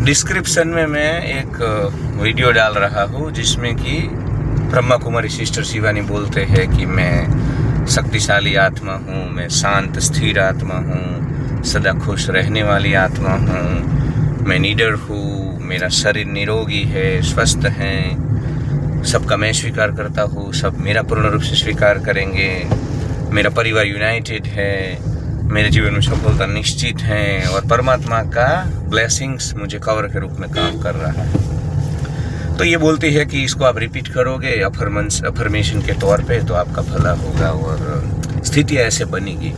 Description में मैं एक वीडियो डाल रहा हूँ जिसमें कि ब्रह्मा कुमारी सिस्टर शिवानी बोलते हैं कि मैं शक्तिशाली आत्मा हूँ, मैं शांत स्थिर आत्मा हूँ, सदा खुश रहने वाली आत्मा हूँ, मैं निडर हूँ, मेरा शरीर निरोगी है, स्वस्थ है, सबका मैं स्वीकार करता हूँ, सब मेरा पूर्ण रूप से स्वीकार करेंगे, मेरा परिवार यूनाइटेड है, मेरे जीवन में सफलता निश्चित है और परमात्मा का ब्लेसिंग्स मुझे कवर के रूप में काम कर रहा है। तो ये बोलती है कि इसको आप रिपीट करोगे अफर्मेशन के तौर पे तो आपका भला होगा और स्थिति ऐसे बनेगी।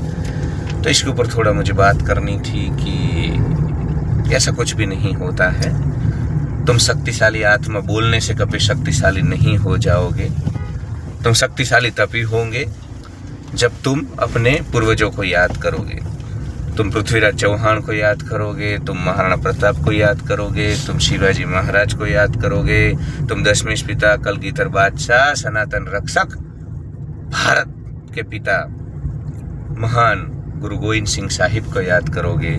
तो इसके ऊपर थोड़ा मुझे बात करनी थी कि ऐसा कुछ भी नहीं होता है। तुम शक्तिशाली आत्मा बोलने से कभी शक्तिशाली नहीं हो जाओगे। तुम शक्तिशाली तभी होंगे जब तुम अपने पूर्वजों को याद करोगे। तुम पृथ्वीराज चौहान को याद करोगे, तुम महाराणा प्रताप को याद करोगे, तुम शिवाजी महाराज को याद करोगे, तुम दशमेश पिता कलगीधर बादशाह सनातन रक्षक भारत के पिता महान गुरु गोविंद सिंह साहिब को याद करोगे,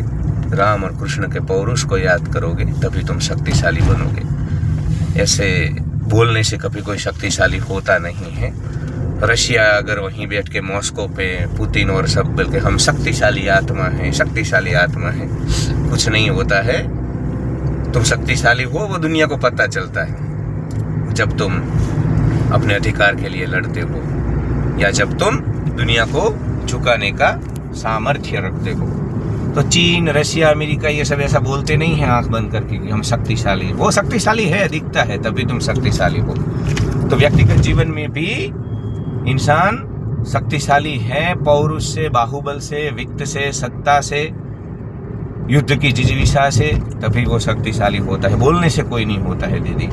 राम और कृष्ण के पौरुष को याद करोगे, तभी तुम शक्तिशाली बनोगे। ऐसे बोलने से कभी कोई शक्तिशाली होता नहीं है। रशिया अगर वहीं बैठ के मॉस्को पे पुतिन और सब बोल के हम शक्तिशाली आत्मा हैं, शक्तिशाली आत्मा है, कुछ नहीं होता है। तुम शक्तिशाली हो वो दुनिया को पता चलता है जब तुम अपने अधिकार के लिए लड़ते हो या जब तुम दुनिया को झुकाने का सामर्थ्य रखते हो। तो चीन, रशिया, अमेरिका ये सब ऐसा बोलते नहीं है आंख बंद करके कि हम शक्तिशाली। वो शक्तिशाली है, दिखता है, तभी तुम शक्तिशाली हो। तो व्यक्तिगत जीवन में भी इंसान शक्तिशाली है, पौरुष से, बाहुबल से, वित्त से, सत्ता से, युद्ध की जिजीविषा से, तभी वो शक्तिशाली होता है। बोलने से कोई नहीं होता है दीदी।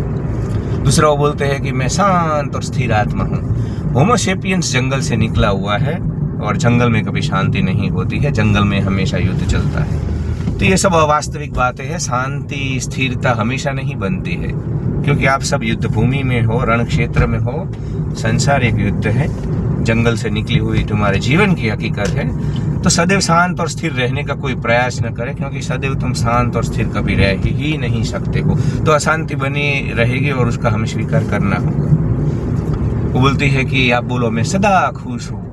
दूसरा वो बोलते हैं कि मैं शांत और स्थिर आत्मा हूँ। होमो सेपियंस जंगल से निकला हुआ है और जंगल में कभी शांति नहीं होती है, जंगल में हमेशा युद्ध चलता है। तो ये सब अवास्तविक बातें हैं। शांति स्थिरता हमेशा नहीं बनती है क्योंकि आप सब युद्ध भूमि में हो, रण क्षेत्र में हो। संसार एक युद्ध है, जंगल से निकली हुई तुम्हारे जीवन की हकीकत है। तो सदैव शांत और स्थिर रहने का कोई प्रयास न करें क्योंकि सदैव तुम शांत और स्थिर कभी रह ही नहीं सकते हो। तो अशांति बनी रहेगी और उसका हमें स्वीकार करना होगा। वो बोलती है कि आप बोलो मैं सदा खुश हूँ।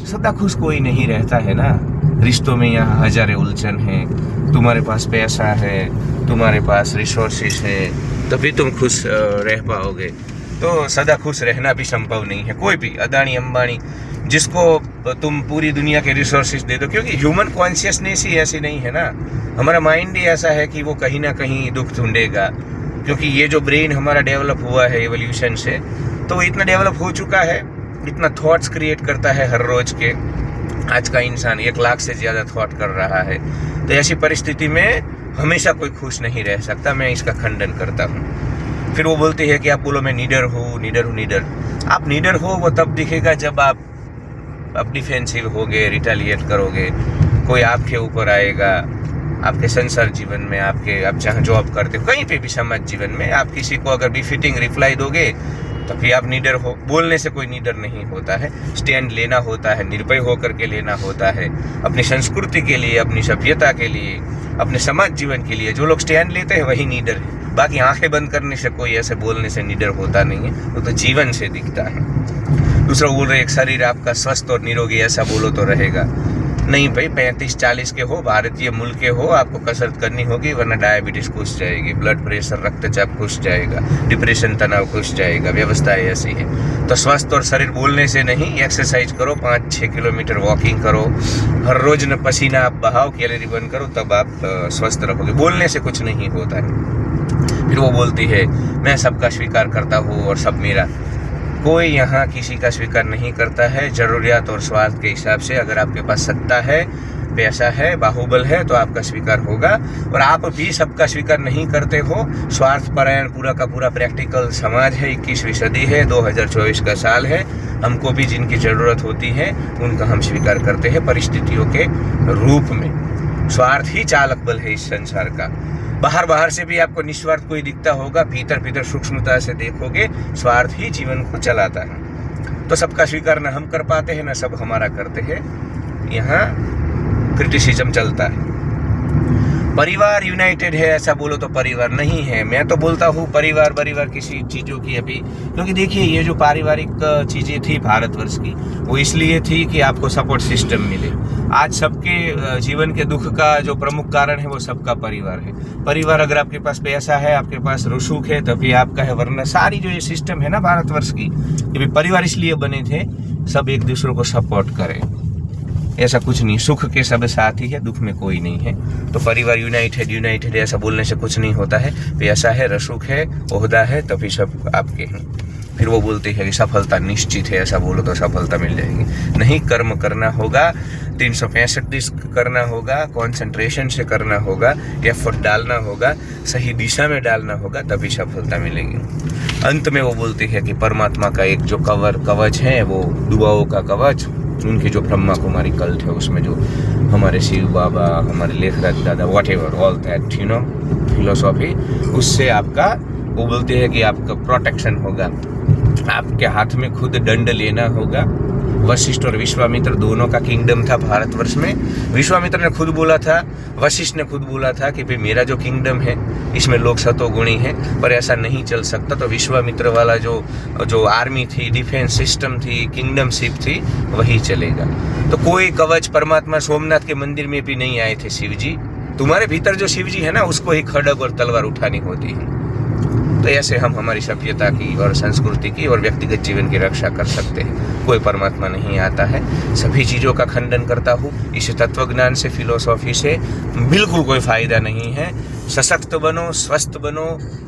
सदा खुश कोई नहीं रहता है ना। रिश्तों में यहाँ हजारों उलझन है। तुम्हारे पास पैसा है, तुम्हारे पास रिसोर्सेस है, तभी तुम खुश रह पाओगे। तो सदा खुश रहना भी संभव नहीं है। कोई भी अदानी अंबानी जिसको तुम पूरी दुनिया के रिसोर्सेज दे दो, क्योंकि ह्यूमन कॉन्शियसनेस ही ऐसी नहीं है ना। हमारा माइंड ही ऐसा है कि वो कहीं ना कहीं दुख ढूंढेगा। क्योंकि ये जो ब्रेन हमारा डेवलप हुआ है एवोल्यूशन से, तो वो इतना डेवलप हो चुका है, इतना थॉट्स क्रिएट करता है हर रोज के। आज का इंसान 1 लाख से ज़्यादा थॉट कर रहा है। तो ऐसी परिस्थिति में हमेशा कोई खुश नहीं रह सकता। मैं इसका खंडन करता हूँ। फिर वो बोलती है कि आप बोलो मैं निडर हूँ, निडर हूँ, निडर। आप निडर हो वो तब दिखेगा जब आप डिफेंसिव होगे, रिटेलिएट करोगे, कोई आपके ऊपर आएगा। आपके संसार जीवन में, आप जहाँ जॉब करते हो, कहीं पे भी समाज जीवन में आप किसी को अगर बिफिटिंग रिप्लाई दोगे तभी आप निडर हो। बोलने से कोई निडर नहीं होता है। स्टैंड लेना होता है, निर्भय होकर के लेना होता है, अपनी संस्कृति के लिए, अपनी सभ्यता के लिए, अपने समाज जीवन के लिए। जो लोग स्टैंड लेते हैं वही निडर है। बाकी आंखें बंद करने से कोई ऐसे बोलने से निडर होता नहीं है। वो तो जीवन से दिखता है। दूसरा बोल रहे एक शरीर आपका स्वस्थ और निरोगी, ऐसा बोलो तो रहेगा नहीं भाई। 35-40 के हो, भारतीय मूल के हो, आपको कसरत करनी होगी, वरना डायबिटीज घुस जाएगी, ब्लड प्रेशर, रक्तचाप घुस जाएगा, डिप्रेशन, तनाव घुस जाएगा। व्यवस्था ऐसी है। तो स्वस्थ और शरीर बोलने से नहीं, एक्सरसाइज करो, 5-6 किलोमीटर वॉकिंग करो, हर रोज न पसीना आप बहाओ, कैलोरी बर्न करो, तब आप स्वस्थ रहोगे। बोलने से कुछ नहीं होता है। फिर वो बोलती है मैं सबका स्वीकार करता हूँ और सब मेरा। कोई यहाँ किसी का स्वीकार नहीं करता है। जरूरियात और स्वार्थ के हिसाब से अगर आपके पास सत्ता है, पैसा है, बाहुबल है, तो आपका स्वीकार होगा। और आप भी सबका स्वीकार नहीं करते हो। स्वार्थपरायण पूरा का पूरा प्रैक्टिकल समाज है। 21वीं सदी है, 2024 का साल है। हमको भी जिनकी ज़रूरत होती है उनका हम स्वीकार करते हैं परिस्थितियों के रूप में। स्वार्थ ही चालक बल है इस संसार का। बाहर से भी आपको निस्वार्थ कोई दिखता होगा, भीतर सूक्ष्मता से देखोगे, स्वार्थ ही जीवन को चलाता है। तो सबका स्वीकार न हम कर पाते हैं, न सब हमारा करते हैं। यहाँ क्रिटिसिज्म चलता है। परिवार यूनाइटेड है ऐसा बोलो तो परिवार नहीं है। मैं तो बोलता हूँ परिवार किसी चीज़ों की अभी, क्योंकि देखिए ये जो पारिवारिक चीज़ें थी भारतवर्ष की, वो इसलिए थी कि आपको सपोर्ट सिस्टम मिले। आज सबके जीवन के दुख का जो प्रमुख कारण है वो सबका परिवार है। परिवार, अगर आपके पास पैसा है, आपके पास रसूख है, तभी आपका है, वरना सारी जो ये सिस्टम है ना भारतवर्ष की, ये भी परिवार इसलिए बने थे सब एक दूसरे को सपोर्ट करें। ऐसा कुछ नहीं, सुख के सब साथी है, दुख में कोई नहीं है। तो परिवार यूनाइटेड ऐसा बोलने से कुछ नहीं होता है। पैसा है, रसूख है, ओहदा है, तभी सब आपके हैं। फिर वो बोलते हैं कि सफलता निश्चित है, ऐसा बोलो तो सफलता मिल जाएगी। नहीं, कर्म करना होगा, 365 दिन करना होगा, कंसंट्रेशन से करना होगा, एफर्ट डालना होगा, सही दिशा में डालना होगा, तभी सफलता मिलेगी। अंत में वो बोलते हैं कि परमात्मा का एक जो कवच है, वो दुआओं का कवच, उनकी जो ब्रह्मा कुमारी कल्ट है, उसमें जो हमारे शिव बाबा, हमारे लेखराज दादा, what ever all that philosophy, उससे आपका, वो बोलते हैं कि आपका प्रोटेक्शन होगा। आपके हाथ में खुद दंड लेना होगा। वशिष्ठ और विश्वामित्र दोनों का किंगडम था भारतवर्ष में। विश्वामित्र ने खुद बोला था, वशिष्ठ ने खुद बोला था कि भाई मेरा जो किंगडम है इसमें लोग सतोगुणी हैं, पर ऐसा नहीं चल सकता। तो विश्वामित्र वाला जो आर्मी थी, डिफेंस सिस्टम थी, किंगडमशिप थी, वही चलेगा। तो कोई कवच परमात्मा सोमनाथ के मंदिर में भी नहीं आए थे शिव जी। तुम्हारे भीतर जो शिव जी है ना, उसको ही खड्ग और तलवार उठानी होती है। तो ऐसे हम हमारी सभ्यता की और संस्कृति की और व्यक्तिगत जीवन की रक्षा कर सकते हैं। कोई परमात्मा नहीं आता है। सभी चीज़ों का खंडन करता हूँ। इस तत्वज्ञान से, फिलोसॉफी से बिल्कुल कोई फायदा नहीं है। सशक्त बनो, स्वस्थ बनो,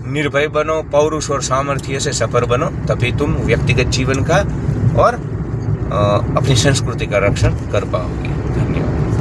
निर्भय बनो, पौरुष और सामर्थ्य से सफल बनो, तभी तुम व्यक्तिगत जीवन का और अपनी संस्कृति का रक्षण कर पाओगे।